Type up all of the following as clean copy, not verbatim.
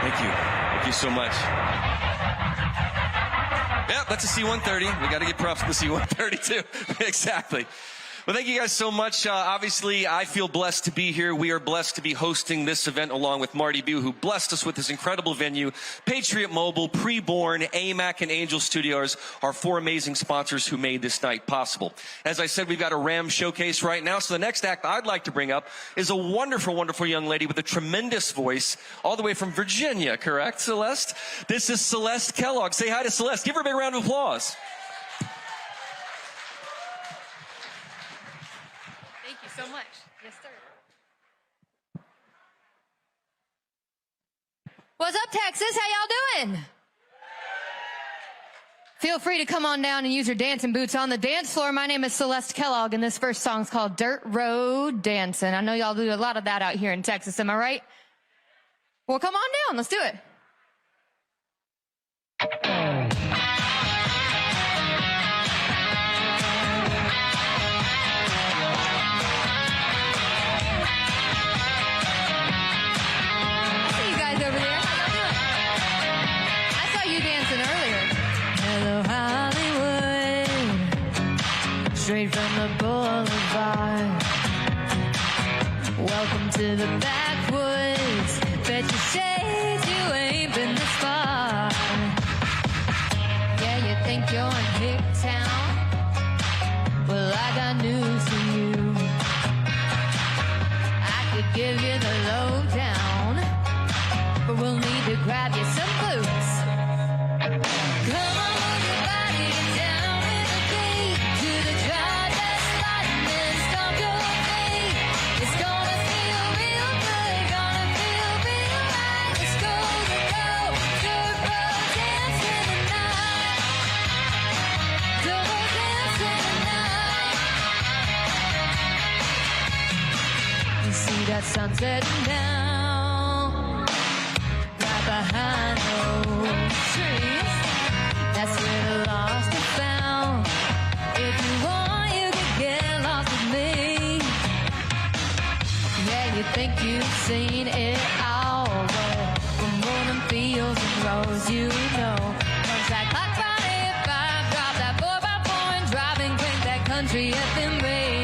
Thank you. Thank you so much. Yeah, that's a C-130. We got to get props to the C-130 too. Exactly. Well, thank you guys so much. Obviously, I feel blessed to be here. We are blessed to be hosting this event along with Marty B, who blessed us with this incredible venue. Patriot Mobile, Preborn, AMAC, and Angel Studios are four amazing sponsors who made this night possible. As I said, we've got a Ram showcase right now. So the next act I'd like to bring up is a wonderful, wonderful young lady with a tremendous voice, all the way from Virginia, correct, Celeste? This is Celeste Kellogg. Say hi to Celeste. Give her a big round of applause. So much. Yes, sir. What's up, Texas? How y'all doing? Feel free to come on down and use your dancing boots on the dance floor. My name is Celeste Kellogg, and this first song's called Dirt Road Dancing. I know y'all do a lot of that out here in Texas, am I right? Well, come on down. Let's do it. Straight from the boulevard. Welcome to the backwoods. Bet your shades you ain't been this far. Yeah, you think you're in Hick Town? Well, I got news for you. I could give you the lowdown, but we'll need to grab you some boots. Come on. That sunset down right behind those trees. That's where the lost are found. If you want, you can get lost with me. Yeah, you think you've seen it all, but from rolling fields and roads, you know. Once that clock Friday at 5, drop that 4x4 and drive and crank that country FM radio.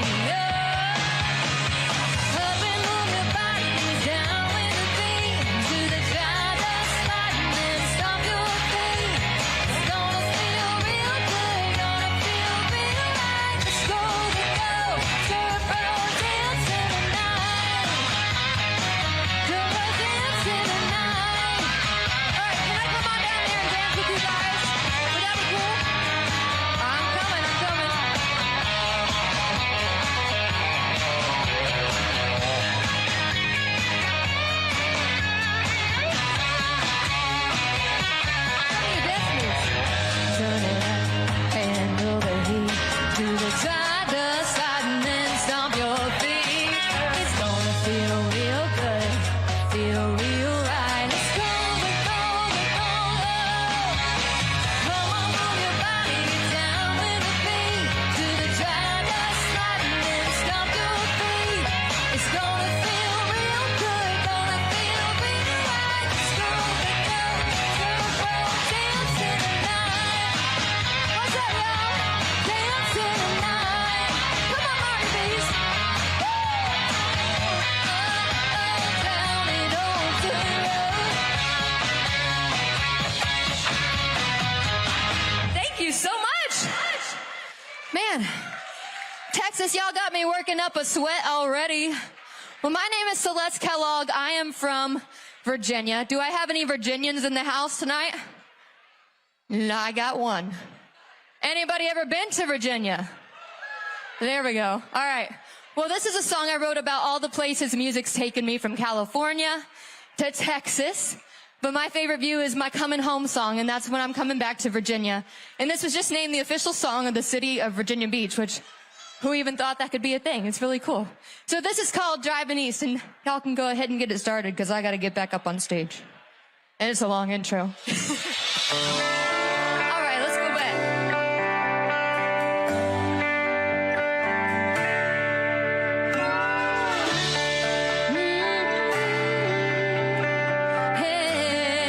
Texas, y'all got me working up a sweat already. Well, my name is Celeste Kellogg. I am from Virginia. Do I have any Virginians in the house tonight? No, I got one. Anybody ever been to Virginia? There we go. All right. Well, this is a song I wrote about all the places music's taken me, from California to Texas. But my favorite view is my coming home song, and that's when I'm coming back to Virginia. And this was just named the official song of the city of Virginia Beach, which, who even thought that could be a thing? It's really cool. So this is called Driving East, and y'all can go ahead and get it started, because I got to get back up on stage. And it's a long intro. All right, let's go back. Hey.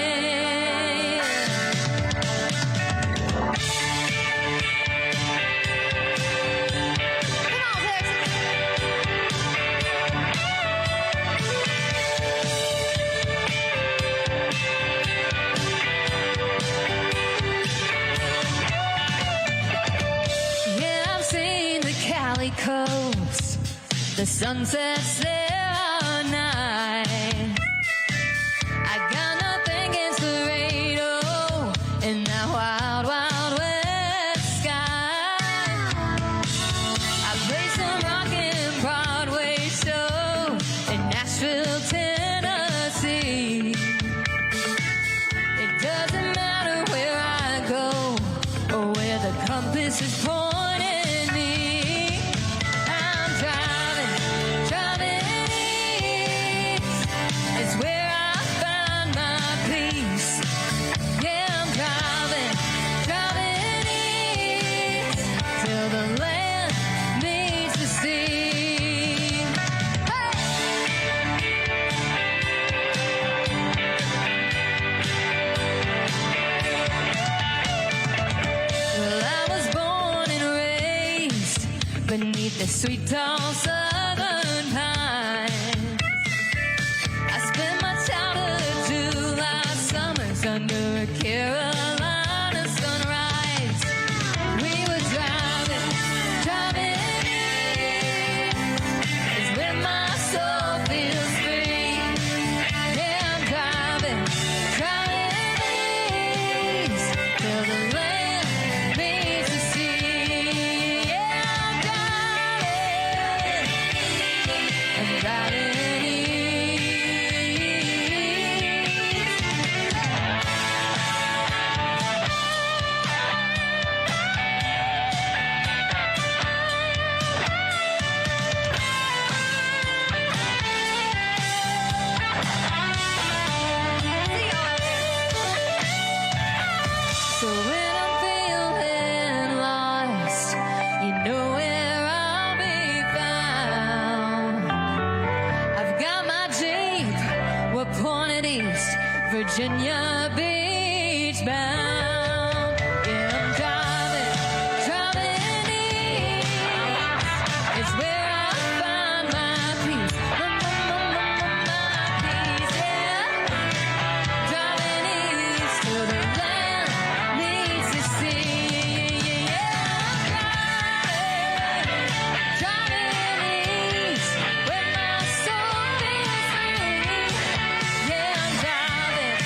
The sun sets there all night. I got nothing against the radio in that wild, wild west sky. I play some rockin' Broadway show in Nashville, Tennessee. It doesn't matter where I go or where the compass is pointing me. I'm driving, driving east. It's where I find my peace. Yeah, I'm driving, driving east till the land meets the sea. Well, I was born and raised beneath the sweet tall southern pines. I spent my childhood July summers under a Carolina sunrise. We were driving, driving east. It's where my soul feels free. Yeah, I'm driving, driving east till the land meets the sea. Yeah, I'm driving east. So when I'm feeling lost, you know where I'll be found. I've got my Jeep, we're pointed east, Virginia Beach bound. Yeah, I'm driving, driving east. It's where I find my peace, my peace, yeah. Driving east till the land meets the sea. Yeah, I'm driving east where my soul feels free. Yeah, I'm driving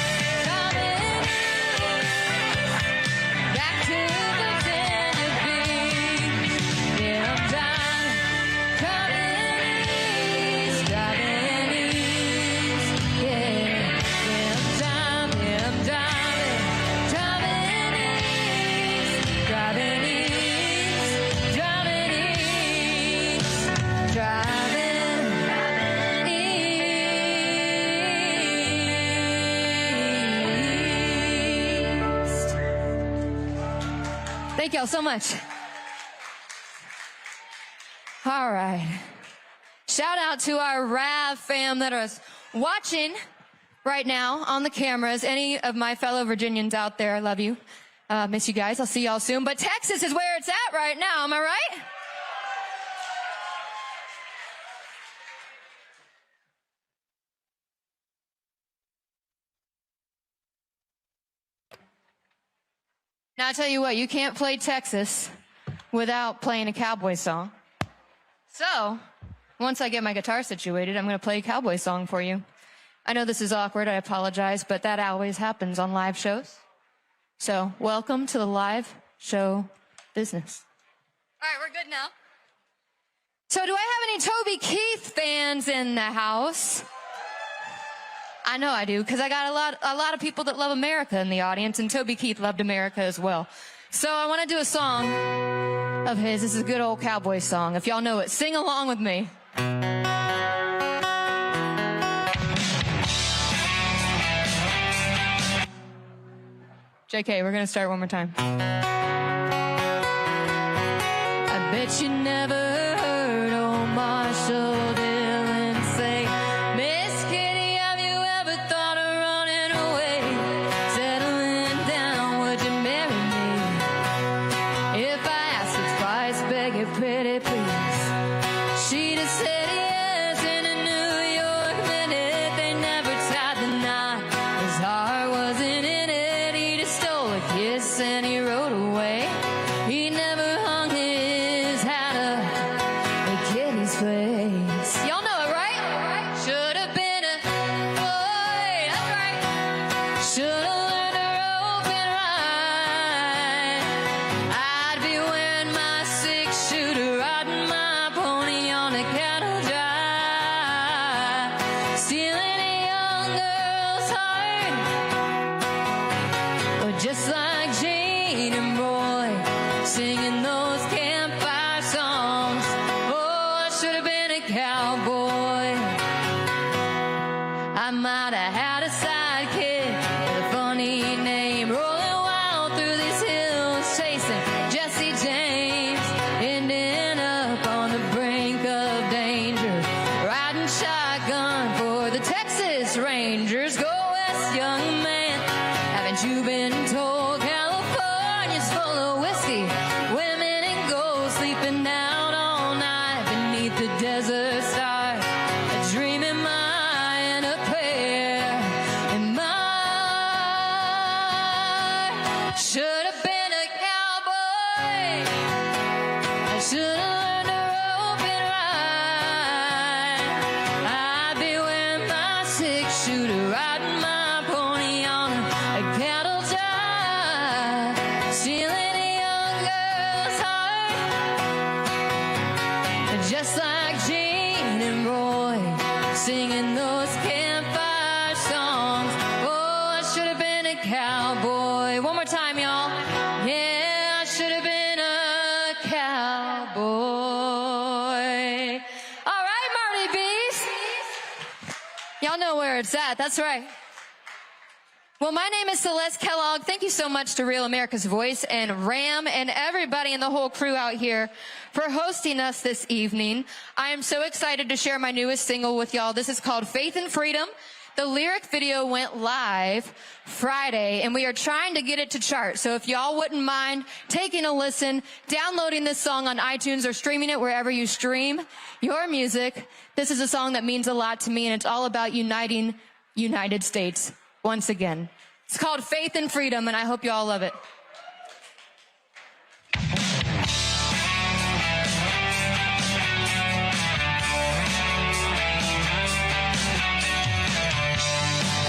east back to Virginia Beach. Yeah, I'm driving east, driving east. Yeah, I'm driving east, driving east, driving east, driving east. Thank y'all so much. All right. Shout out to our RAV fam that are watching right now on the cameras. Any of my fellow Virginians out there, I love you. Miss you guys. I'll see y'all soon. But Texas is where it's at right now. Am I right? Now, I'll tell you what, you can't play Texas without playing a cowboy song. So, once I get my guitar situated, I'm going to play a cowboy song for you. I know this is awkward, I apologize, but that always happens on live shows. So, welcome to the live show business. All right, we're good now. So, do I have any Toby Keith fans in the house? I know I do, because I got a lot of people that love America in the audience, and Toby Keith loved America as well. So I want to do a song of his. This is a good old cowboy song. If y'all know it, sing along with me. JK, we're going to start one more time. I bet you never heard old Marshall Dillon say, Miss Kitty, have you ever thought of running away? Settling down, would you marry me? If I asked you twice, beg you pretty please, she'd have said yes in a New York minute. They never tied the knot, his heart wasn't in it. He just stole a kiss and he rode away. He never hung his hat up just like Jane and Roy, singing those campfire songs. Oh, I should have been a cowboy. I might have had a sidekick with a funny name, rolling wild through these hills, chasing Jesse James, ending up on the brink of danger, riding shotgun for the Texas Rangers. Go west, young man, haven't you been told California's full of whiskey, women and gold, sleeping out all night beneath the desert stars, a dream in my and a prayer in my. Should have been a cowboy. I should have learned to rope and ride. I'd be wearing my six-shooter, riding my pony on a cattle drive, stealing a young girl's heart, just like Jane and Roy, singing those campfire songs. Oh, I should have been a cowboy. One more time, y'all. Yeah, I should have been a cowboy. All right, Marty B'S. Y'all know where it's at. That's right. Well, my name is Celeste Kellogg. Thank you so much to Real America's Voice and Ram and everybody and the whole crew out here for hosting us this evening. I am so excited to share my newest single with y'all. This is called Faith and Freedom. The lyric video went live Friday, and we are trying to get it to chart. So if y'all wouldn't mind taking a listen, downloading this song on iTunes or streaming it wherever you stream your music. This is a song that means a lot to me, and it's all about uniting United States once again. It's called Faith and Freedom, and I hope you all love it.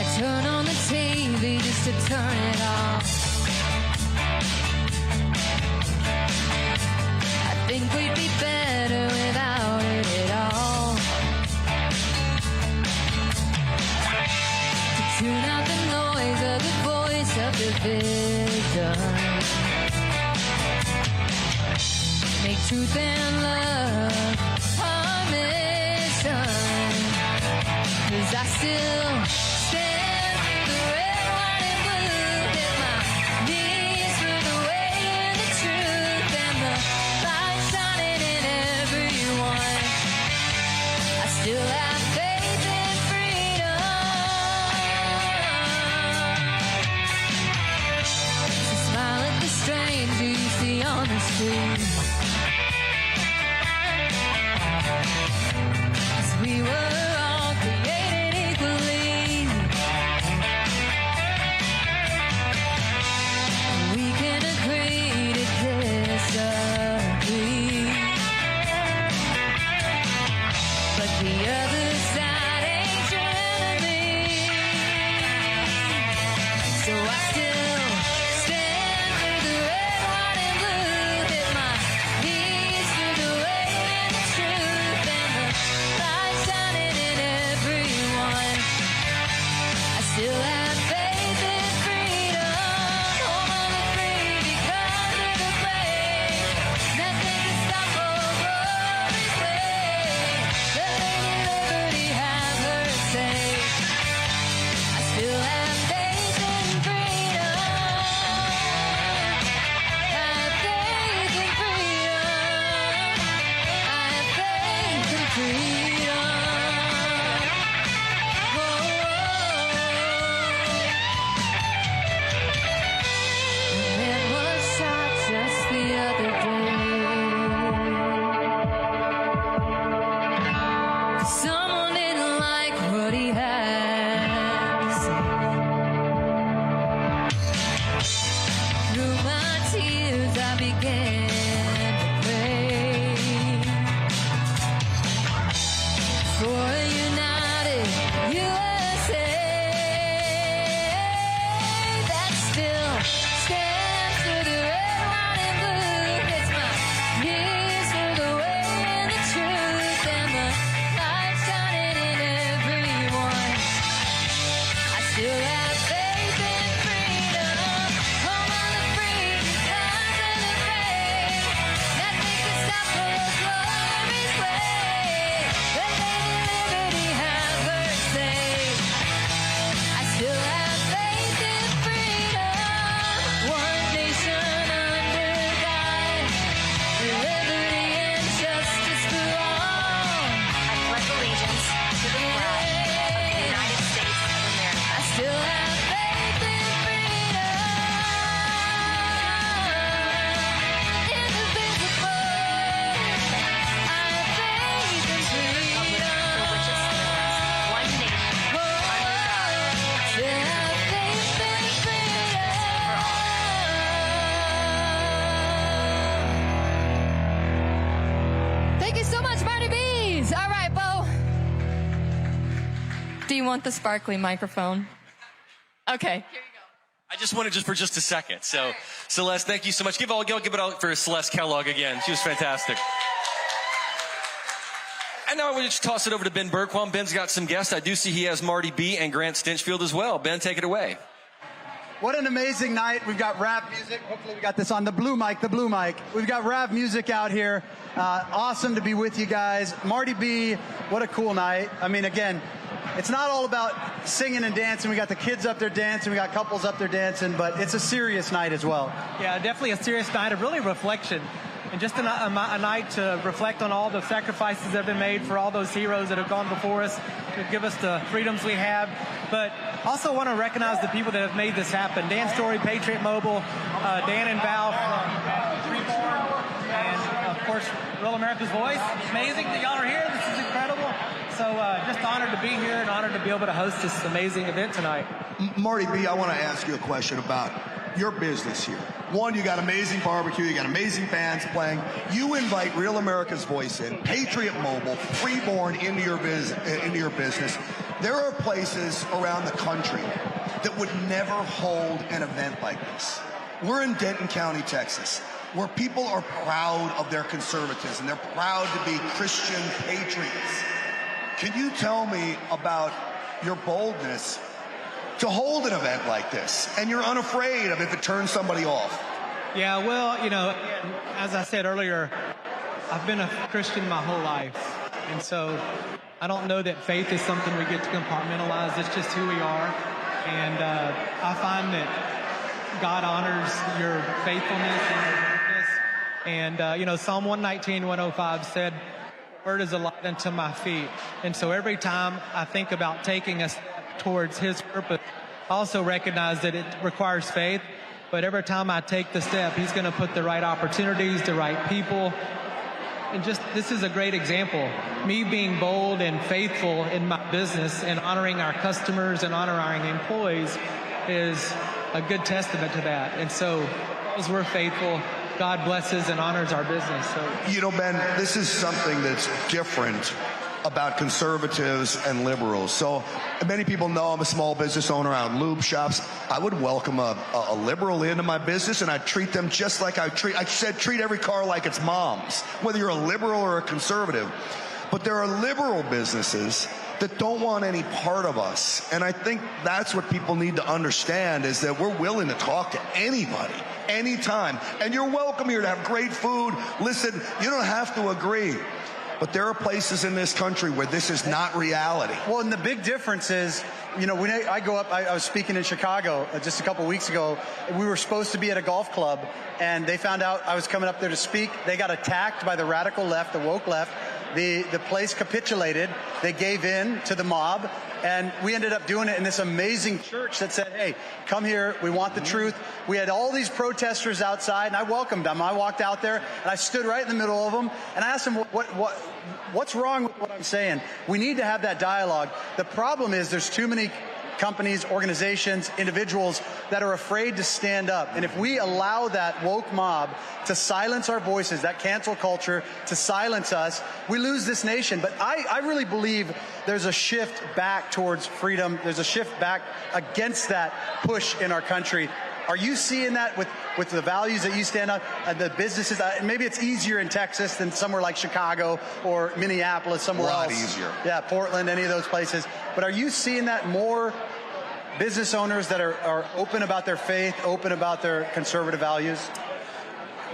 I turn on the TV just to turn it off. I think we'd be better without it at all. To tune out the noise of the voice of the victim. Make truth and love our mission. 'Cause I still stand for the red, white, and blue. Hit my knees for the way and the truth, and the light shining in everyone. I still have faith in freedom. So smile at the stranger you see on the street. 'Cause we were all created equally. We can agree to disagree, but the other side ain't your enemy. So I still stand for the red, white, and blue. Hit my knees for the way and the truth, and the light shining in everyone. I still have faith in freedom. Home on the free because of the brave. Nothing can stop our glory's way. Let Lady Liberty have her say. I still have faith in freedom. I have faith in freedom. I have faith in freedom. A man was shot just the other day. Someone didn't like what he had to say. Through my tears I began to pray for a united USA that still stands for the red, white, and blue. It's my knees for the way and the truth, and the light shining in everyone. I still have faith in freedom. Oh, want the sparkly microphone? Okay. I just wanted for just a second. So, Celeste, thank you so much. Give it out for Celeste Kellogg again. She was fantastic. And now we just toss it over to Ben Bergquam. Ben's got some guests. I do see he has Marty B and Grant Stinchfield as well. Ben, take it away. What an amazing night. We've got rap music. Hopefully we got this on the blue mic. We've got rap music out here. Awesome to be with you guys. Marty B, what a cool night. I mean, again, it's not all about singing and dancing. We got the kids up there dancing. We got couples up there dancing, but it's a serious night as well. Yeah, definitely a serious night of really reflection. And just a night to reflect on all the sacrifices that have been made for all those heroes that have gone before us to give us the freedoms we have. But also want to recognize the people that have made this happen. Dan Story, Patriot Mobile, Dan and Val from Reborn, and of course, Real America's Voice. Amazing that y'all are here. This is incredible. So just honored to be here and honored to be able to host this amazing event tonight. Marty B, I want to ask you a question about your business here. One, you got amazing barbecue, you got amazing bands playing. You invite Real America's Voice in, Patriot Mobile, Freeborn into your business. There are places around the country that would never hold an event like this. We're in Denton County, Texas, where people are proud of their conservatism. They're proud to be Christian patriots. Can you tell me about your boldness to hold an event like this, and you're unafraid of if it turns somebody off? Yeah, well, you know, as I said earlier, I've been a Christian my whole life. And so I don't know that faith is something we get to compartmentalize. It's just who we are. And I find that God honors your faithfulness and your boldness. And, you know, Psalm 119, 105 said, "Word is a light unto my feet." And so every time I think about taking a step towards his purpose, I also recognize that it requires faith, but every time I take the step, he's going to put the right opportunities, the right people. And just, this is a great example. Me being bold and faithful in my business and honoring our customers and honoring our employees is a good testament to that. And so, as we're faithful, God blesses and honors our business. So, you know, Ben, this is something that's different about conservatives and liberals. So many people know I'm a small business owner out in lube shops. I would welcome a liberal into my business, and I'd treat them just like I said, treat every car like it's mom's, whether you're a liberal or a conservative. But there are liberal businesses that don't want any part of us. And I think that's what people need to understand, is that we're willing to talk to anybody, anytime. And you're welcome here to have great food. Listen, you don't have to agree. But there are places in this country where this is not reality. Well, and the big difference is, you know, when I go up, I was speaking in Chicago just a couple weeks ago. We were supposed to be at a golf club, and they found out I was coming up there to speak. They got attacked by the radical left, the woke left. The place capitulated. They gave in to the mob, and we ended up doing it in this amazing church that said, "Hey, come here. We want the truth." We had all these protesters outside, and I welcomed them. I walked out there, and I stood right in the middle of them, and I asked them, what's wrong with what I'm saying? We need to have that dialogue. The problem is there's too many companies, organizations, individuals that are afraid to stand up. And if we allow that woke mob to silence our voices, that cancel culture to silence us, we lose this nation. But I really believe there's a shift back towards freedom. There's a shift back against that push in our country. Are you seeing that with the values that you stand on, the businesses? Maybe it's easier in Texas than somewhere like Chicago or Minneapolis, somewhere else. A lot easier. Yeah, Portland, any of those places. But are you seeing that more business owners that are open about their faith, open about their conservative values?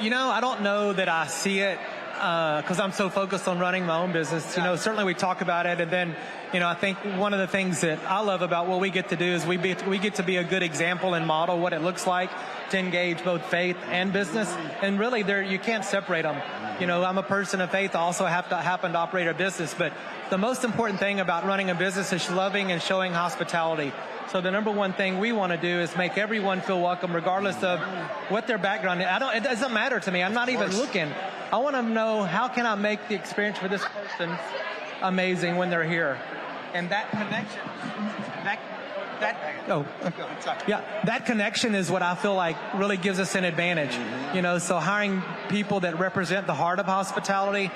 you know, I don't know that I see it because I'm so focused on running my own business. You know, certainly we talk about it, and then, you know, I think one of the things that I love about what we get to do is we get to be a good example and model what it looks like to engage both faith and business. And really, you can't separate them. You know, I'm a person of faith. I also happen to operate a business. But the most important thing about running a business is loving and showing hospitality. So the number one thing we want to do is make everyone feel welcome, regardless of what their background is. It doesn't matter to me. I'm not even looking. I want to know, how can I make the experience for this person amazing when they're here? And that connection, that connection is what I feel like really gives us an advantage. You know, so hiring people that represent the heart of hospitality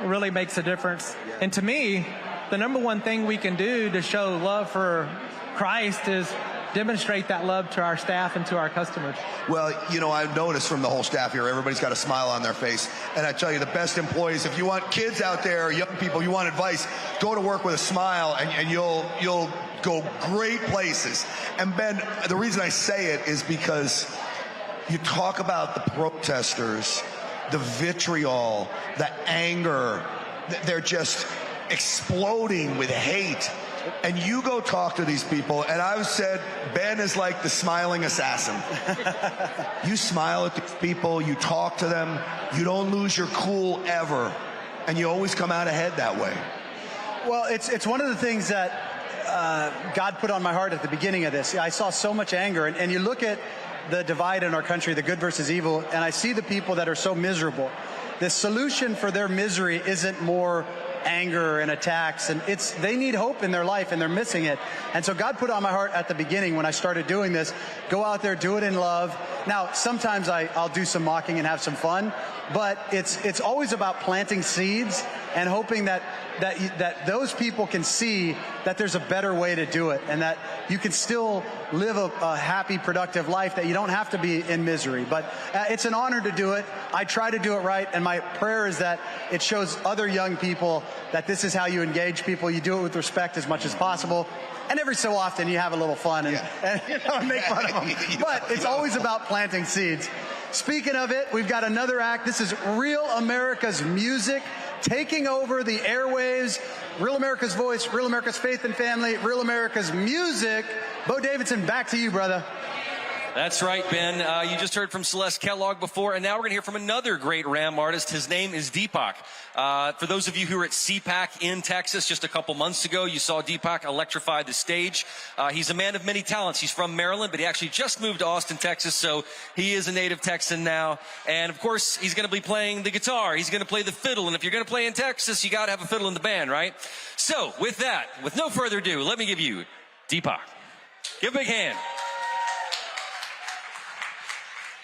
really makes a difference. And to me, the number one thing we can do to show love for Christ is demonstrate that love to our staff and to our customers. Well, you know, I've noticed from the whole staff here, everybody's got a smile on their face. And I tell you, the best employees, if you want kids out there, young people, you want advice, go to work with a smile and you'll go great places. And Ben, the reason I say it is because you talk about the protesters, the vitriol, the anger, they're just exploding with hate. And you go talk to these people, and I've said Ben is like the smiling assassin. You smile at these people, you talk to them, you don't lose your cool ever, and you always come out ahead that way. Well, it's one of the things that God put on my heart at the beginning of this. I saw so much anger, and you look at the divide in our country, the good versus evil, and I see the people that are so miserable. The solution for their misery isn't more anger and attacks, and they need hope in their life, and they're missing it. And so God put on my heart at the beginning when I started doing this, go out there, do it in love. Now, sometimes I'll do some mocking and have some fun, but it's always about planting seeds and hoping that those people can see that there's a better way to do it, and that you can still live a happy, productive life, that you don't have to be in misery. But it's an honor to do it. I try to do it right, and my prayer is that it shows other young people that this is how you engage people. You do it with respect as much as possible. And every so often you have a little fun and make fun of them. But it's always about planting seeds. Speaking of it, we've got another act. This is Real America's Music, taking over the airwaves. Real America's Voice, Real America's Faith and Family, Real America's Music. Bo Davidson, back to you, brother. That's right, Ben. You just heard from Celeste Kellogg before, and now we're going to hear from another great Ram artist. His name is DPAK. For those of you who were at CPAK in Texas just a couple months ago, you saw DPAK electrify the stage. He's a man of many talents. He's from Maryland, but he actually just moved to Austin, Texas, so he is a native Texan now. And, of course, he's going to be playing the guitar. He's going to play the fiddle, and if you're going to play in Texas, you got to have a fiddle in the band, right? So, with that, with no further ado, let me give you DPAK. Give a big hand.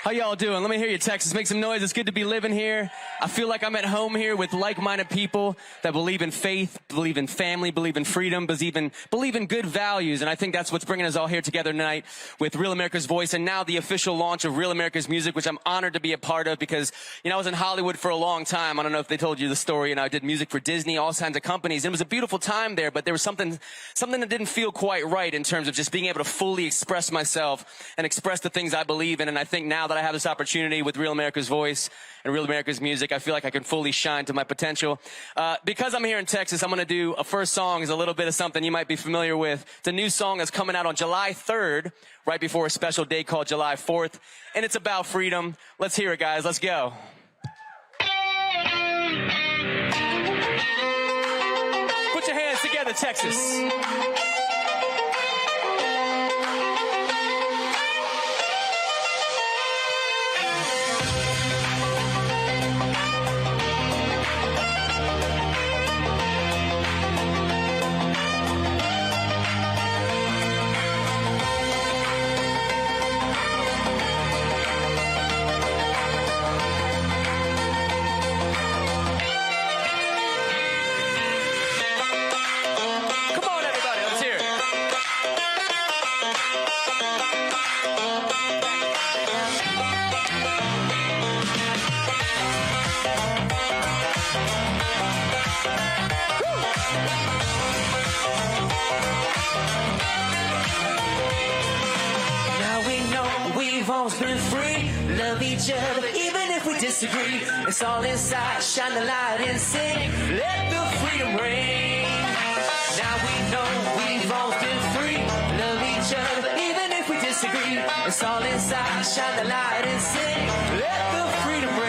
How y'all doing? Let me hear you, Texas. Make some noise. It's good to be living here. I feel like I'm at home here with like-minded people that believe in faith, believe in family, believe in freedom, believe in good values. And I think that's what's bringing us all here together tonight with Real America's Voice, and now the official launch of Real America's Music, which I'm honored to be a part of because, you know, I was in Hollywood for a long time. I don't know if they told you the story. And I did music for Disney, all kinds of companies. And it was a beautiful time there, but there was something that didn't feel quite right in terms of just being able to fully express myself and express the things I believe in. And I think now that I have this opportunity with Real America's Voice and Real America's Music, I feel like I can fully shine to my potential. Because I'm here in Texas, I'm going to do a first song is a little bit of something you might be familiar with. It's a new song that's coming out on July 3rd, right before a special day called July 4th. And it's about freedom. Let's hear it, guys. Let's go. Put your hands together, Texas. Been free, love each other even if we disagree. It's all inside, shine the light and sing, let the freedom ring. Now we know we've all been free, love each other even if we disagree. It's all inside, shine the light and sing, let the freedom ring.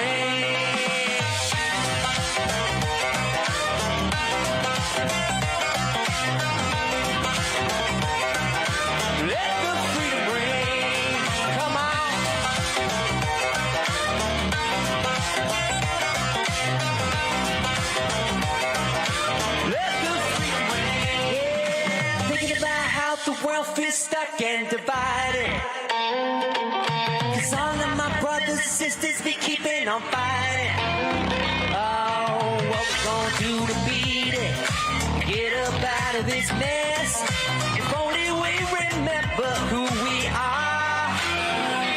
The world feels stuck and divided, 'cause all of my brothers and sisters be keeping on fighting. Oh, what we gonna do to beat it? Get up out of this mess. If only we remember who we are.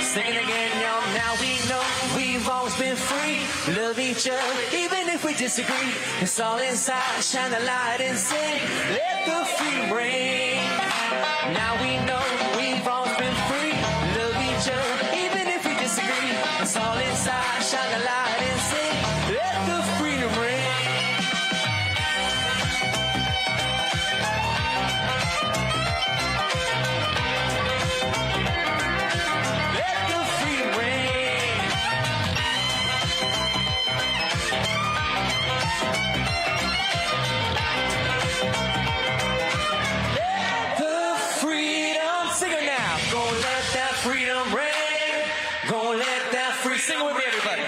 Singing again, y'all. Now we know we've always been free. Love each other, even if we disagree. It's all inside. Shine the light and sing. Let the freedom ring. Now we know we've always been free. Love each other, even if we disagree. It's all inside. Shine the light and sing. Let the freedom ring. Sing it with me, everybody.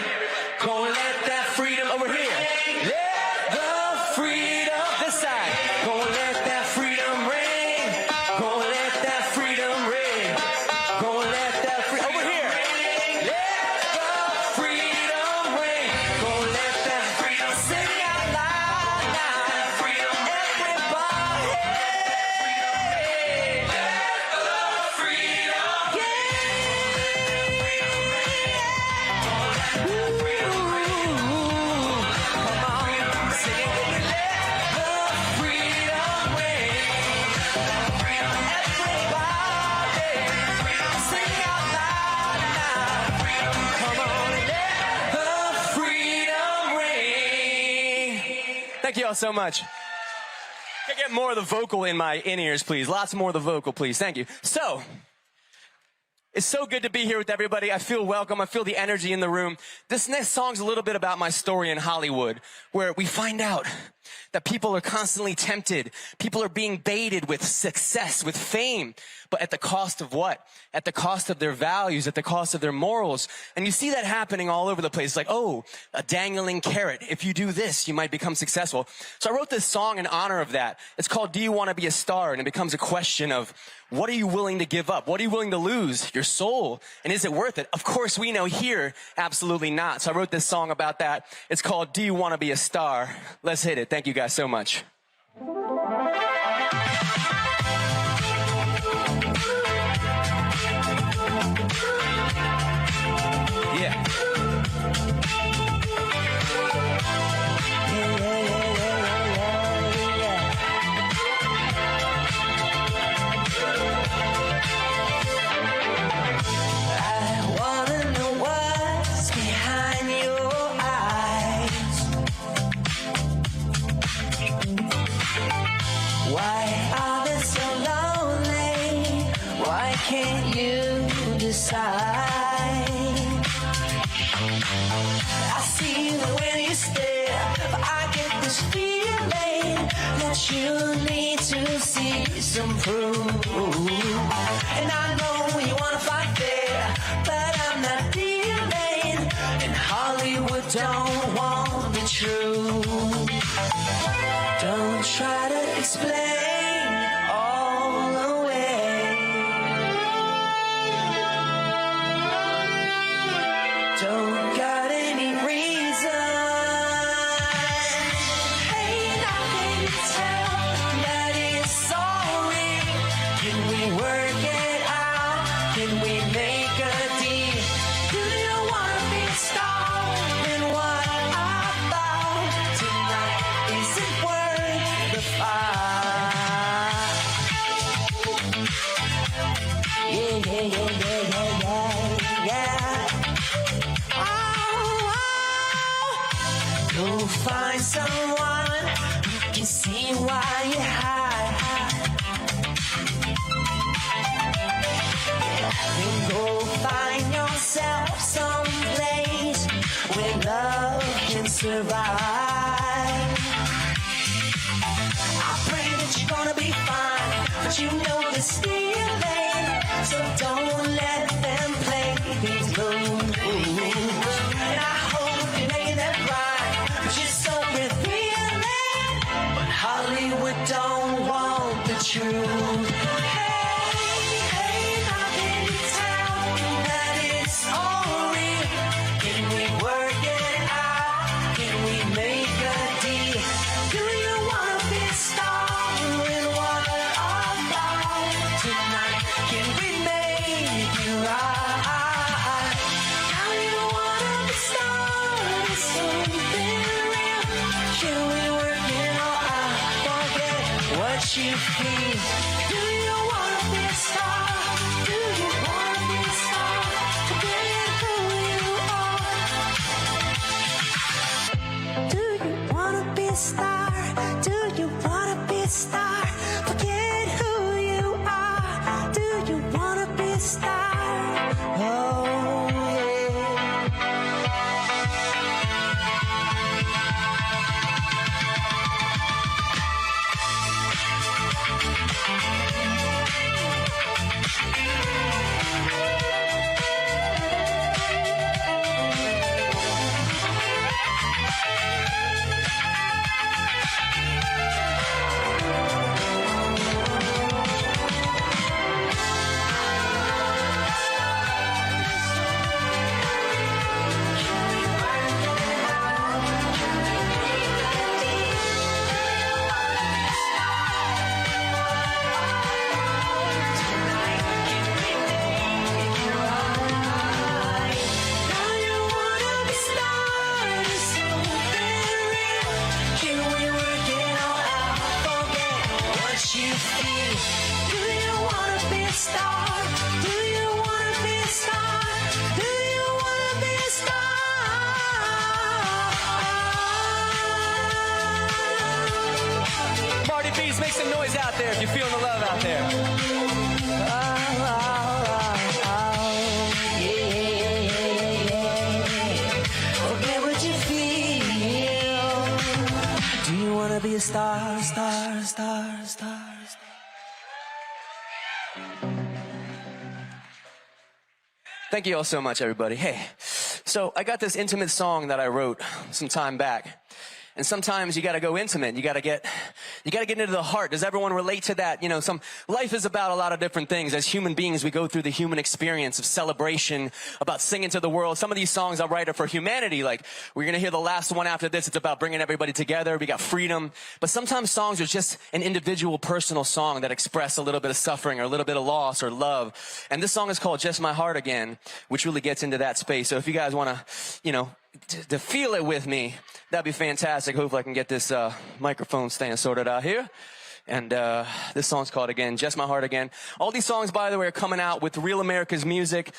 Gonna let that freedom over here. Let the freedom this side. Gonna let that freedom ring. Gonna let that freedom ring. Gonna let that freedom over here. Let the freedom ring. Gonna let that freedom sing out loud now. Freedom, everybody. Let the freedom. Yeah. Thank you all so much. Can I get more of the vocal in my in-ears, please? Lots more of the vocal, please. Thank you. So, it's so good to be here with everybody. I feel welcome. I feel the energy in the room. This next song's a little bit about my story in Hollywood, where we find out that people are constantly tempted. People are being baited with success, with fame. But at the cost of what? At the cost of their values, at the cost of their morals. And you see that happening all over the place. It's like, oh, a dangling carrot. If you do this, you might become successful. So I wrote this song in honor of that. It's called Do You Want to Be a Star? And it becomes a question of, what are you willing to give up? What are you willing to lose? Your soul. And is it worth it? Of course, we know here, absolutely not. So I wrote this song about that. It's called Do You Want to Be a Star? Let's hit it. Thank you guys so much. Yeah. I wanna know what's behind your eyes. Why are they so lonely? Why can't you decide? I see the way you stare, but I get this feeling that you need to see some proof. And I know you wanna fight fair, but I'm not dealing. And Hollywood don't want the truth. Don't try to explain all away. Don't got any reason. Hey, now can you tell that it's all real? Can we work it out? Can we make a deal? Do you want to be a star? And what about tonight? Is it worth the fight? Yeah, yeah, yeah, yeah, yeah, yeah, yeah. Go find someone who can see why you hide. Then go find yourself someplace where love can survive. I pray that you're gonna be fine, but you know the stealing, so don't let them play these moves. And I hope you make that right, but you're so revealing. But Hollywood don't want the truth. Hey, hey, now can you tell that it's all real? Can we work it out? Can we make a deal? Do you wanna be a star? And some noise out there if you're feeling the love out there. Forget what you feel. Do you wanna be a star, star, star, star? Thank you all so much, everybody. Hey, so I got this intimate song that I wrote some time back. And sometimes you gotta go intimate. You gotta get into the heart. Does everyone relate to that? You know, life is about a lot of different things. As human beings, we go through the human experience of celebration, about singing to the world. Some of these songs I write are for humanity. Like, we're gonna hear the last one after this. It's about bringing everybody together. We got freedom. But sometimes songs are just an individual, personal song that express a little bit of suffering or a little bit of loss or love. And this song is called Just My Heart Again, which really gets into that space. So if you guys wanna, to feel it with me, that'd be fantastic. Hopefully I can get this microphone stand sorted out here. And this song's called, again, Just My Heart Again. All these songs, by the way, are coming out with Real America's Music.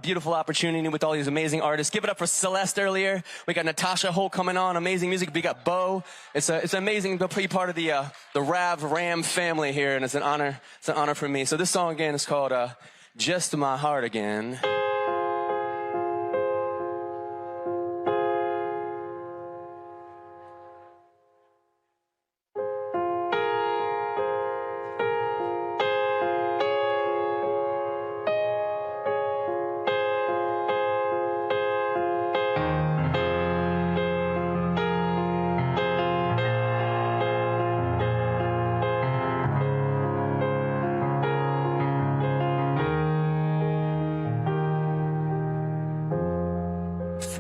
Beautiful opportunity with all these amazing artists. Give it up for Celeste earlier. We got Natasha Owens coming on, amazing music. We got Bo. It's amazing to be part of the Ram family here, and it's an honor. It's an honor for me. So this song, again, is called Just My Heart Again.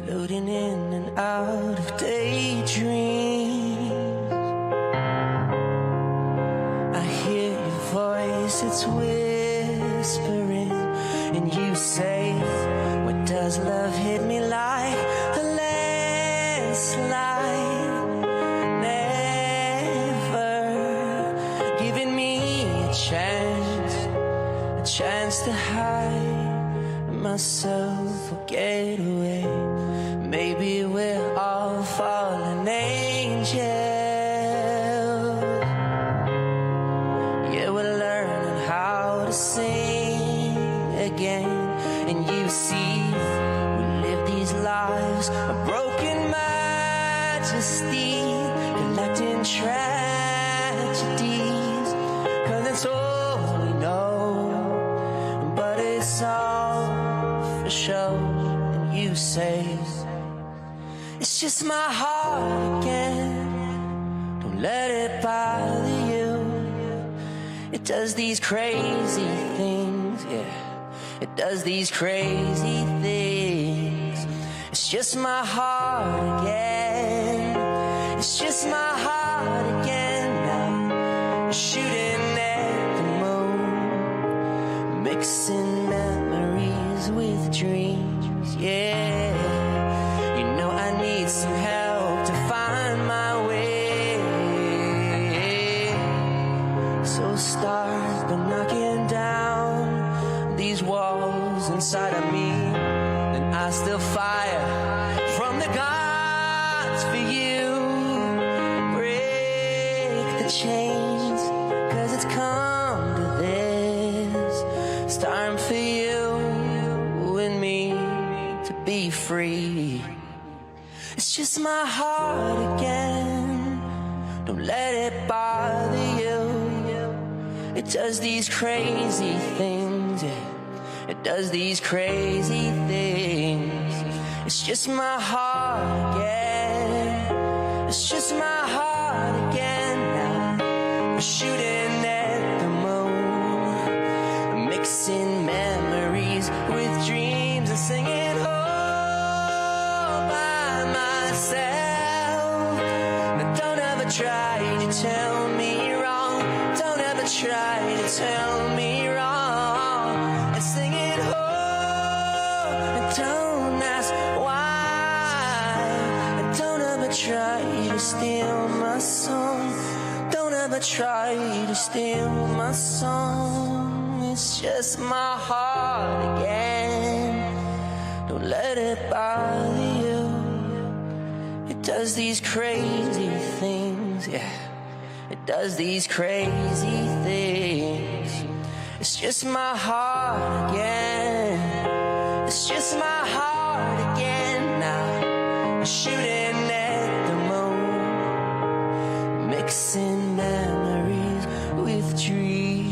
Floating in and out of daydreams, I hear your voice, it's whispering, and you say, what does love hit me like? A landslide, never giving me a chance to hide myself or get away. Maybe we're all fallen angels. Yeah, we're learning how to sing again. And you see, we live these lives of broken majesty, collecting tragedies, 'cause that's all we know. But it's all for show. And you say, it's just my heart again. Don't let it bother you. It does these crazy things, yeah. It does these crazy things. It's just my heart again. It's just my heart again. Now shooting at the moon, mixing memories with dreams, yeah. Need some help to find my way. So start by knocking down these walls inside of me, and I still fire from the gods for you. Break the chains, 'cause it's come to this. It's time for you and me to be free. It's just my heart again. Don't let it bother you. It does these crazy things, yeah. It does these crazy things. It's just my heart again. It's just my heart again. Now we're shooting at the moon, mixing memories with dreams and singing. Try to tell me wrong. Don't ever try to tell me wrong. And sing it whole. And don't ask why. And don't ever try to steal my song. Don't ever try to steal my song. It's just my heart again. Don't let it bother you. It does these crazy things, yeah. It does these crazy things. It's just my heart again. It's just my heart again now, shooting at the moon, mixing memories with dreams.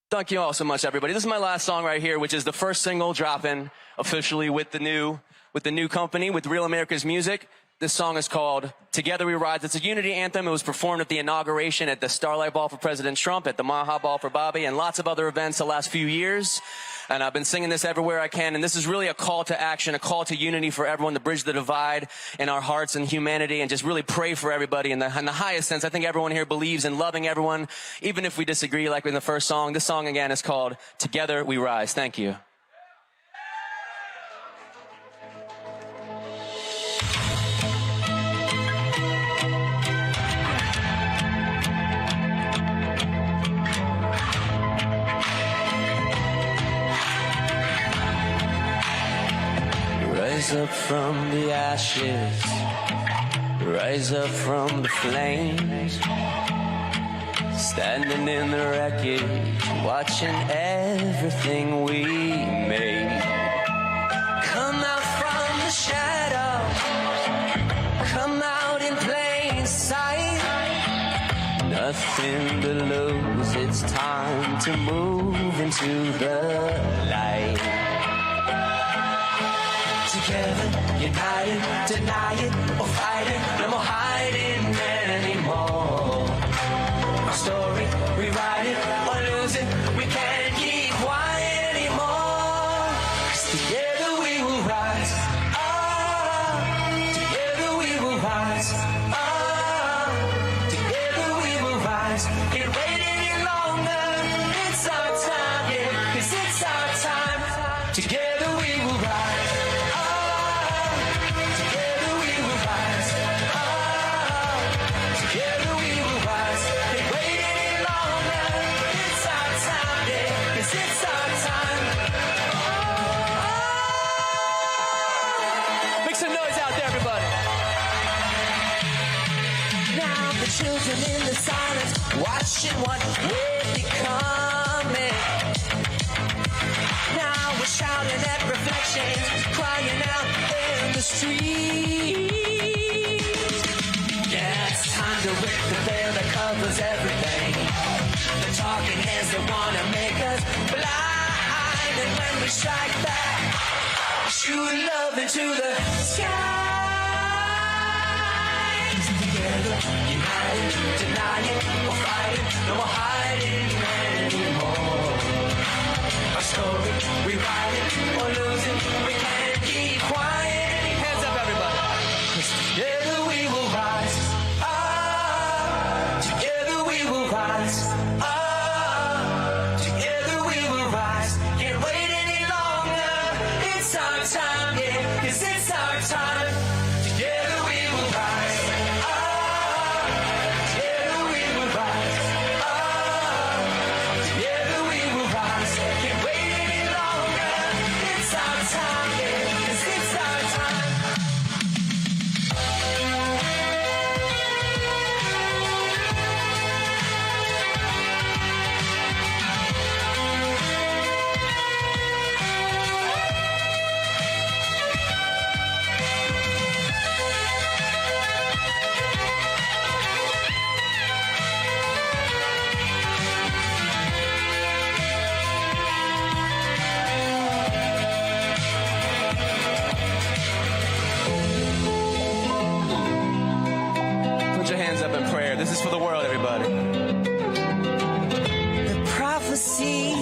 Thank you all so much, everybody. This is my last song right here, which is the first single dropping officially with the new company, with Real America's Music. This song is called Together We Rise. It's a unity anthem. It was performed at the inauguration at the Starlight Ball for President Trump, at the Maha Ball for Bobby, and lots of other events the last few years. And I've been singing this everywhere I can. And this is really a call to action, a call to unity for everyone to bridge the divide in our hearts and humanity, and just really pray for everybody in the highest sense. I think everyone here believes in loving everyone, even if we disagree, like in the first song. This song, again, is called Together We Rise. Thank you. Rise up from the ashes, rise up from the flames, standing in the wreckage, watching everything we made. Come out from the shadows, come out in plain sight. Nothing to lose, it's time to move into the light. Together, united, deny it or fight it, no more hiding anymore. Our story, rewrite it or lose it, we can't keep quiet anymore. 'Cause together we will rise, together we will rise, together we will rise. Can't wait any longer, it's our time, yeah, 'cause it's our time. Together we will rise. Children in the silence, watching what we're becoming. Now we're shouting at reflections, crying out in the streets. Yeah, it's time to rip the veil that covers everything. The talking heads that wanna make us blind. And when we strike back, shoot love into the sky. United, deny it or fight it, no more hiding anymore. Our story, rewrite it or lose it, we can't keep quiet. Hands up, everybody. 'Cause together we will rise, together we will rise, together we will rise. Can't wait any longer, it's our time, yeah, 'cause it's our time. Together we will rise. This is for the world, everybody. The prophecy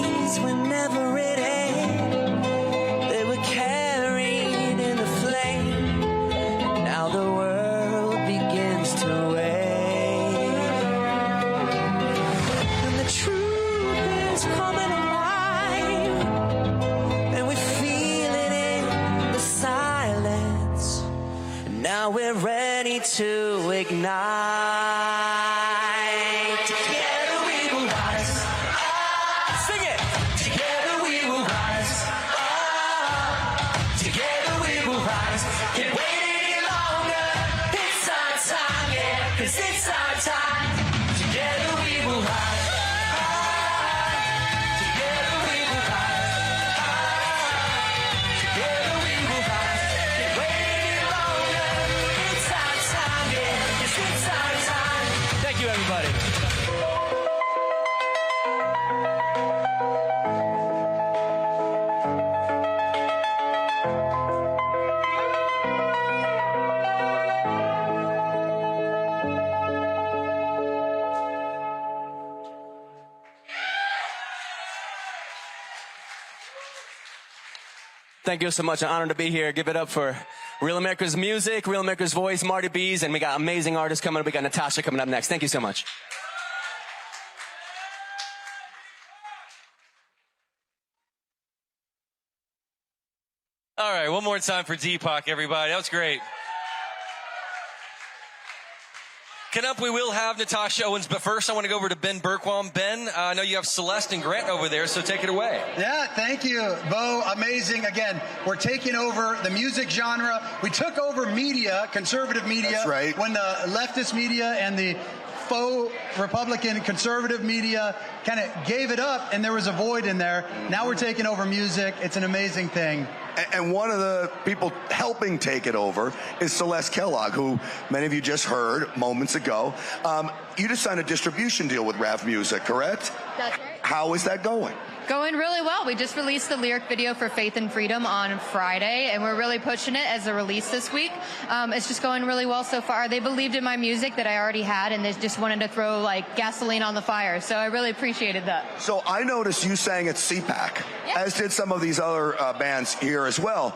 now we're ready to ignite. Together we will rise. Sing it. Together we will rise. Together we will rise. Can't wait any longer. It's our time, yeah. 'Cause it's our time. Together we will rise. Together we will rise. Together we will rise. Can't wait any longer. It's our time, yeah. 'Cause it's our time. Thank you, everybody. Thank you so much. An honor to be here. Give it up for Real America's music, Real America's voice, Marty B'S, and we got amazing artists coming up. We got Natasha coming up next. Thank you so much. All right, one more time for DPAK, everybody. That was great. Coming up, we will have Natasha Owens, but first I want to go over to Ben Berkwam. Ben, I know you have Celeste and Grant over there, so take it away. Yeah, thank you, Bo. Amazing. Again, we're taking over the music genre. We took over media, conservative media. That's right. When the leftist media and the faux Republican conservative media kind of gave it up, and there was a void in there. Now we're taking over music. It's an amazing thing. And one of the people helping take it over is Celeste Kellogg, who many of you just heard moments ago. You just signed a distribution deal with Rap Music, correct? That's right. How is that going? Going really well. We just released the lyric video for Faith and Freedom on Friday, and we're really pushing it as a release this week. It's just going really well so far. They believed in my music that I already had, and they just wanted to throw like gasoline on the fire. So I really appreciated that. So I noticed you sang at CPAC, Yeah. as did some of these other bands here as well.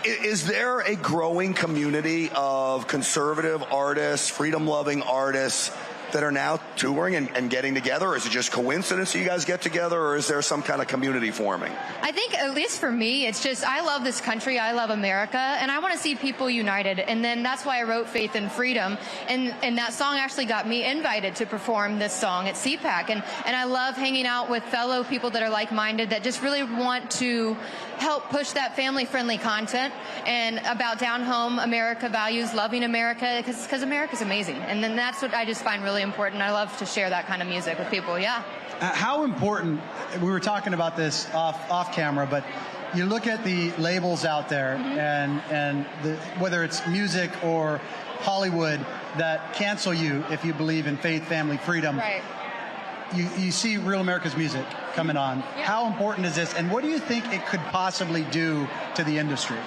Is there a growing community of conservative artists, freedom-loving artists that are now touring and getting together? Or is it just coincidence that you guys get together, or is there some kind of community forming? I think, at least for me, it's just I love this country, I love America, and I want to see people united. And then that's why I wrote Faith and Freedom. And that song actually got me invited to perform this song at CPAC. And I love hanging out with fellow people that are like-minded, that just really want to help push that family-friendly content and about down-home America values, loving America, because America's amazing. And then that's what I just find really important. I love to share that kind of music with people, yeah. How important, we were talking about this off camera, but you look at the labels out there, and whether it's music or Hollywood, that cancel you if you believe in faith, family, freedom. Right. You see Real America's music coming on. Yeah. How important is this, and what do you think it could possibly do to the industry?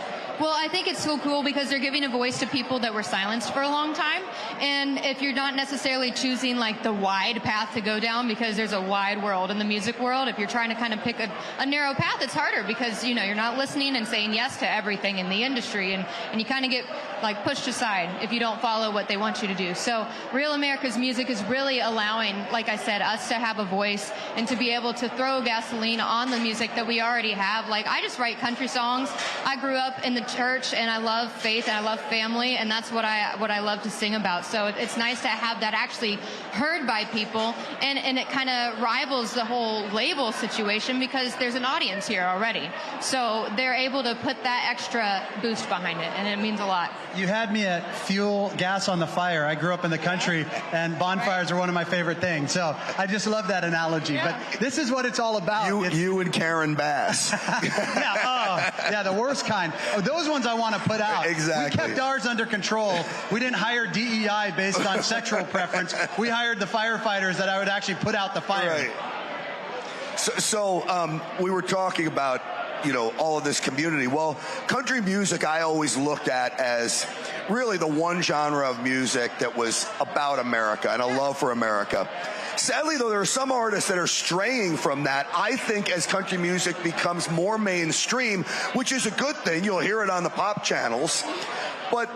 Well, I think it's so cool because they're giving a voice to people that were silenced for a long time. And if you're not necessarily choosing like the wide path to go down, because there's a wide world in the music world, if you're trying to kind of pick a narrow path, it's harder because, you know, you're not listening and saying yes to everything in the industry, and you kind of get like pushed aside if you don't follow what they want you to do. So Real America's music is really allowing, like I said, us to have a voice and to be able to throw gasoline on the music that we already have. Like, I just write country songs. I grew up in the church, and I love faith, and I love family, and that's what I love to sing about. So it's nice to have that actually heard by people, and it kind of rivals the whole label situation because there's an audience here already. So they're able to put that extra boost behind it, and it means a lot. You had me at fuel, gas on the fire. I grew up in the country, and bonfires are one of my favorite things. So I just love that analogy. Yeah. But this is what it's all about. You and Karen Bass. Yeah, the worst kind. Oh, those ones I want to put out. Exactly. We kept ours under control. We didn't hire DEI based on sexual preference. We hired the firefighters that I would actually put out the fire. Right. So we were talking about, you know, all of this community. Well, country music I always looked at as really the one genre of music that was about America and a love for America. Sadly, though, there are some artists that are straying from that. I think as country music becomes more mainstream, which is a good thing, you'll hear it on the pop channels, but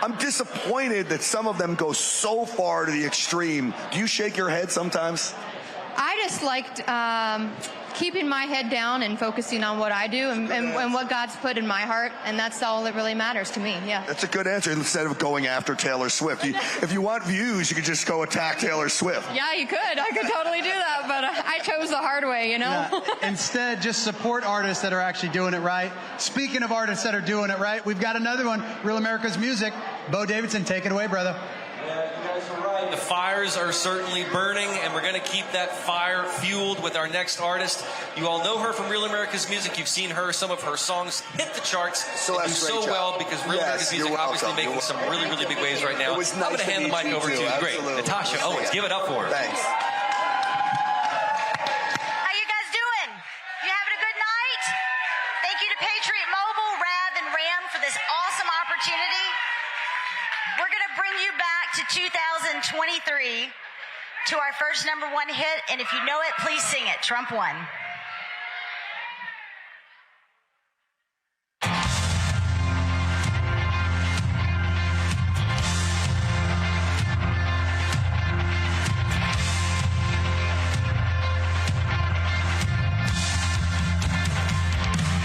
I'm disappointed that some of them go so far to the extreme. Do you shake your head sometimes? I just liked keeping my head down and focusing on what I do and what God's put in my heart, and that's all that really matters to me. Yeah. That's a good answer. Instead of going after Taylor Swift, if you want views, you could just go attack Taylor Swift. Yeah, you could. I could totally do that, but I chose the hard way, you know? Yeah. Instead, just support artists that are actually doing it right. Speaking of artists that are doing it right, we've got another one, Real America's Music. Bo Davidson, take it away, brother. Yeah, you guys are right. The fires are certainly burning, and we're going to keep that fire fueled with our next artist. You all know her from Real America's Music. You've seen her, some of her songs hit the charts. Celeste, do so well because Real America's Music obviously making some really, really big waves right now. It was nice I'm going to hand the mic over to the great Natasha Owens. Give it up for her. Thanks. How you guys doing? You having a good night? Thank you to Patriot Mobile, Rav, and Ram for this awesome opportunity. We're going to bring you back to 2023 to our first #1 hit, and if you know it, please sing it. Trump won.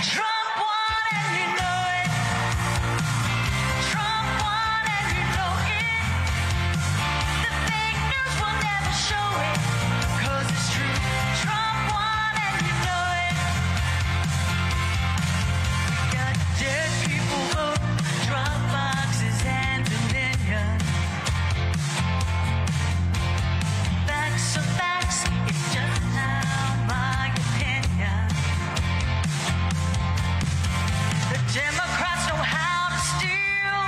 Trump won and you know it. Trump won and you know it. The fake news will never show it, 'cause it's true. Trump won and you know it. Got dead people voting, drop boxes and dominion. Facts are facts, it's just now my opinion. The Democrats know how to steal.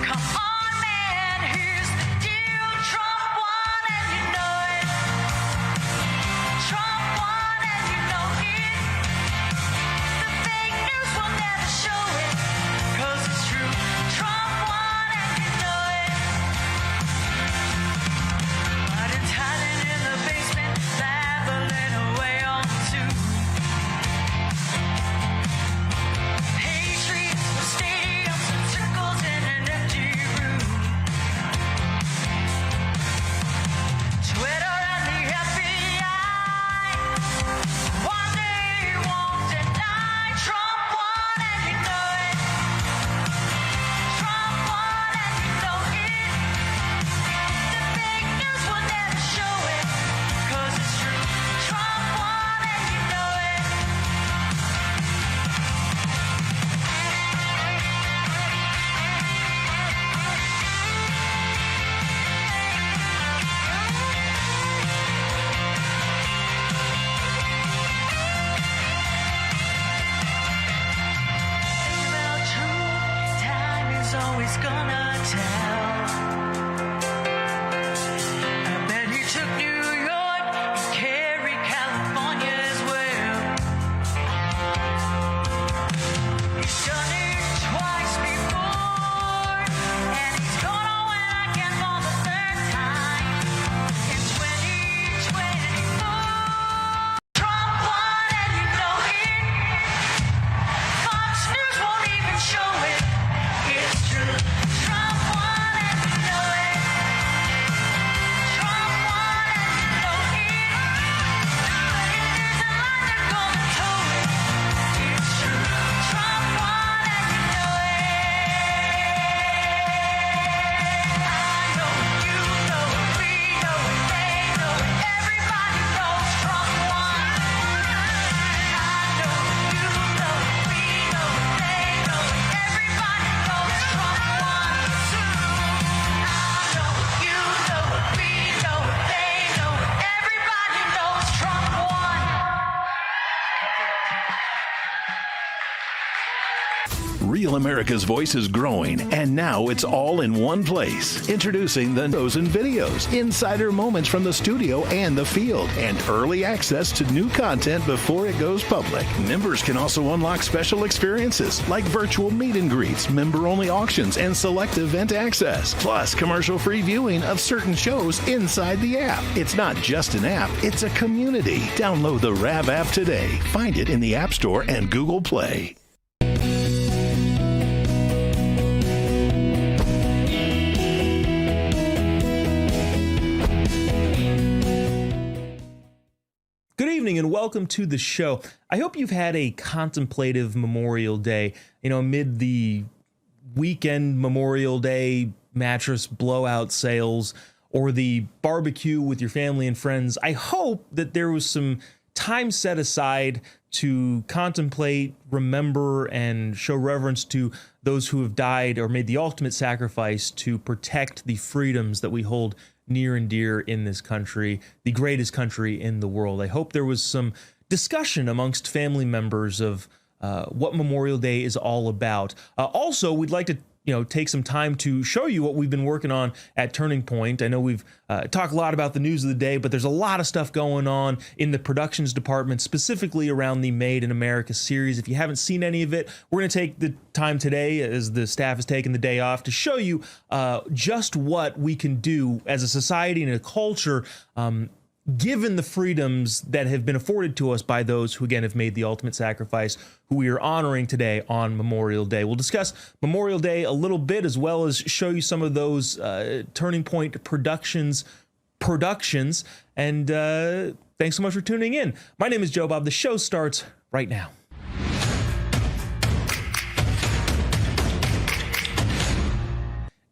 Come on, man, here's the deal. Trump won and you know it. Trump won and you know it. The fake news will never show it, 'cause it's true. Trump won and you know it. But it's hiding in the basement, babbling away on Zoom. Patriots for stadiums and circles in an empty room. Twitter and the FBI, one day won't deny. Trump won and you know it. Trump won and you know it. The fake news will never show it, 'cause it's true. Trump won and you know it. Well, truth, time is always gonna tell. I bet he took New York and carried California as well. He's done it twice before, and he's gonna win again for the third time in 2024. Trump won and you know it. Fox News won't even show it. It's true. Trump won and you know it. Trump won and you know it. If there's a line, they're gonna toe it. It's true. Trump won and you know it. I know it, you know it, we know it, they know it. Everybody knows Trump won. I know it, you know it, we know it, they know it. Everybody knows Trump won. I know it, you know it, we know it, they know it. Everybody knows Trump won. Real America's Voice is growing, and now it's all in one place. Introducing the News and Videos, insider moments from the studio and the field, and early access to new content before it goes public. Members can also unlock special experiences like virtual meet and greets, member-only auctions, and select event access. Plus, commercial-free viewing of certain shows inside the app. It's not just an app, it's a community. Download the RAV app today. Find it in the App Store and Google Play. Good evening. evening and welcome to the show. I hope you've had a contemplative Memorial Day, amid the weekend Memorial Day mattress blowout sales or the barbecue with your family and friends. I hope that there was some time set aside to contemplate, remember, and show reverence to those who have died or made the ultimate sacrifice to protect the freedoms that we hold near and dear in this country, the greatest country in the world. I hope there was some discussion amongst family members of what Memorial Day is all about. Also, we'd like to take some time to show you what we've been working on at Turning Point. I know we've talked a lot about the news of the day, but there's a lot of stuff going on in the productions department, specifically around the Made in America series. If you haven't seen any of it, we're going to take the time today, as the staff has taken the day off, to show you just what we can do as a society and a culture, given the freedoms that have been afforded to us by those who, again, have made the ultimate sacrifice, who we are honoring today on Memorial Day. We'll discuss Memorial Day a little bit, as well as show you some of those Turning Point productions. And thanks so much for tuning in. My name is Joe Bob. The show starts right now.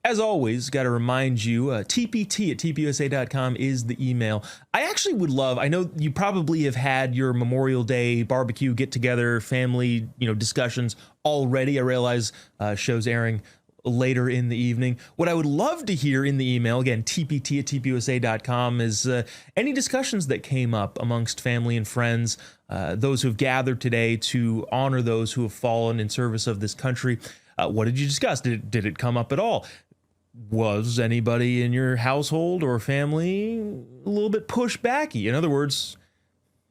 As always, got to remind you, TPT at tpusa.com is the email. I actually would love, I know you probably have had your Memorial Day barbecue get-together, family, discussions already. I realize show's airing later in the evening. What I would love to hear in the email, again, tpt at tpusa.com, is any discussions that came up amongst family and friends, those who have gathered today to honor those who have fallen in service of this country. What did you discuss? Did it come up at all? Was anybody in your household or family a little bit pushbacky? In other words,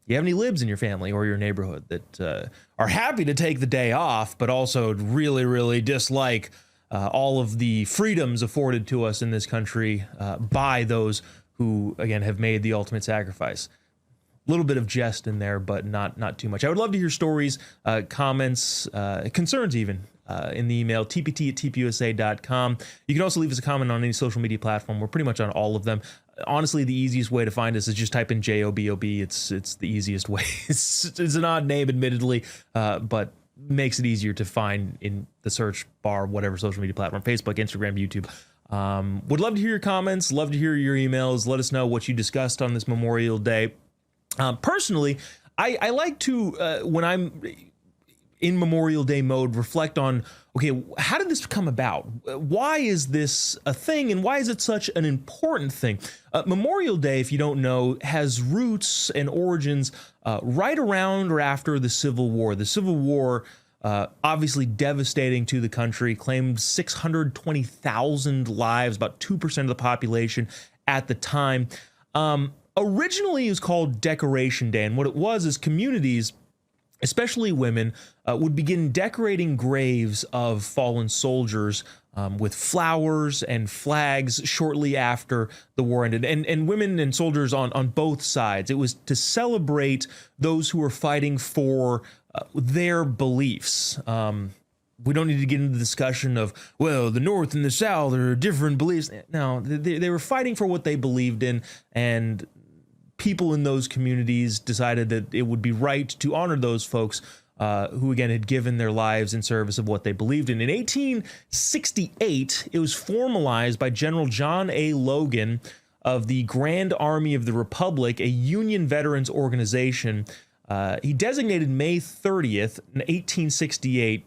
you have any libs in your family or your neighborhood that are happy to take the day off, but also really, really dislike all of the freedoms afforded to us in this country by those who, again, have made the ultimate sacrifice? A little bit of jest in there, but not too much. I would love to hear stories, comments, concerns even, in the email, tpt at tpusa.com. You can also leave us a comment on any social media platform. We're pretty much on all of them. Honestly, the easiest way to find us is just type in JOBOB. It's the easiest way. It's an odd name, admittedly, but makes it easier to find in the search bar, whatever social media platform, Facebook, Instagram, YouTube. Would love to hear your comments, love to hear your emails. Let us know what you discussed on this Memorial Day. Personally, I like to, when I'm in Memorial Day mode, reflect on, okay, how did this come about? Why is this a thing, and why is it such an important thing? Memorial Day, if you don't know, has roots and origins right around or after the Civil War. The Civil War, obviously devastating to the country, claimed 620,000 lives, about 2% of the population at the time. Originally, it was called Decoration Day, and what it was is communities, especially women, would begin decorating graves of fallen soldiers with flowers and flags shortly after the war ended. And women and soldiers on both sides. It was to celebrate those who were fighting for their beliefs. We don't need to get into the discussion of, well, the North and the South are different beliefs. No, they were fighting for what they believed in, and people in those communities decided that it would be right to honor those folks who, again, had given their lives in service of what they believed in. In 1868, it was formalized by General John A. Logan of the Grand Army of the Republic, a Union veterans organization. He designated May 30th, 1868,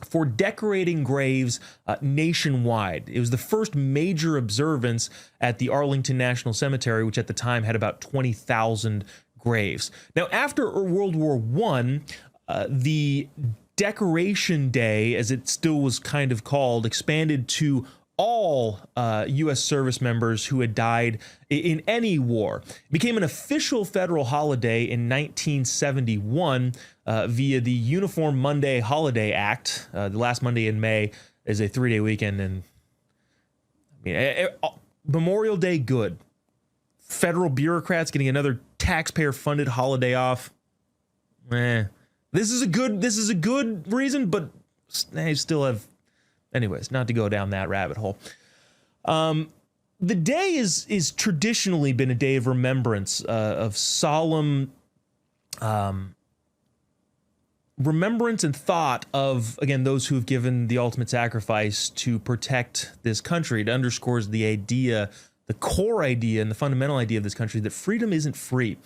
for decorating graves nationwide. It was the first major observance at the Arlington National Cemetery, which at the time had about 20,000 graves. Now, after World War I, the Decoration Day, as it still was kind of called, expanded to all U.S. service members who had died in any war. It became an official federal holiday in 1971 via the Uniform Monday Holiday Act. The last Monday in May is a 3-day weekend, and Memorial Day, good. Federal bureaucrats getting another taxpayer-funded holiday off. This is a good reason, but I still have. Anyways, not to go down that rabbit hole. The day is traditionally been a day of remembrance, of solemn remembrance and thought of, again, those who have given the ultimate sacrifice to protect this country. It underscores the idea, the core idea and the fundamental idea of this country, that freedom isn't free.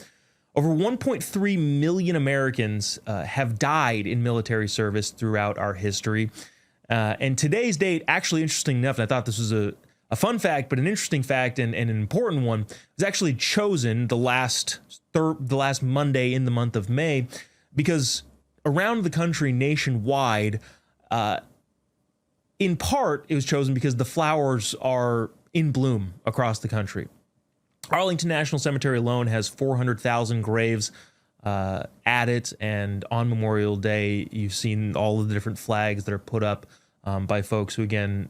Over 1.3 million Americans have died in military service throughout our history. And today's date, actually interesting enough, and I thought this was a fun fact, but an interesting fact and an important one, was actually chosen the last Monday in the month of May, because around the country nationwide, in part, it was chosen because the flowers are in bloom across the country. Arlington National Cemetery alone has 400,000 graves at it, and on Memorial Day, you've seen all of the different flags that are put up by folks who, again,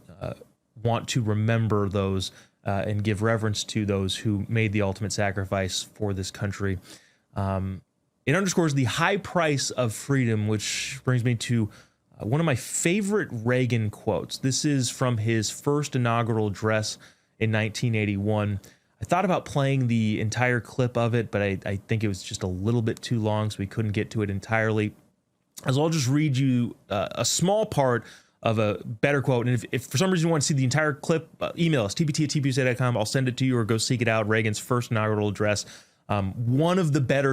want to remember those and give reverence to those who made the ultimate sacrifice for this country. It underscores the high price of freedom, which brings me to one of my favorite Reagan quotes. This is from his first inaugural address in 1981. I thought about playing the entire clip of it, but I think it was just a little bit too long, so we couldn't get to it entirely. As I'll just read you a small part of a better quote. And if for some reason you want to see the entire clip, email us, tpt@tpusa.com. I'll send it to you, or go seek it out. Reagan's first inaugural address. One of the better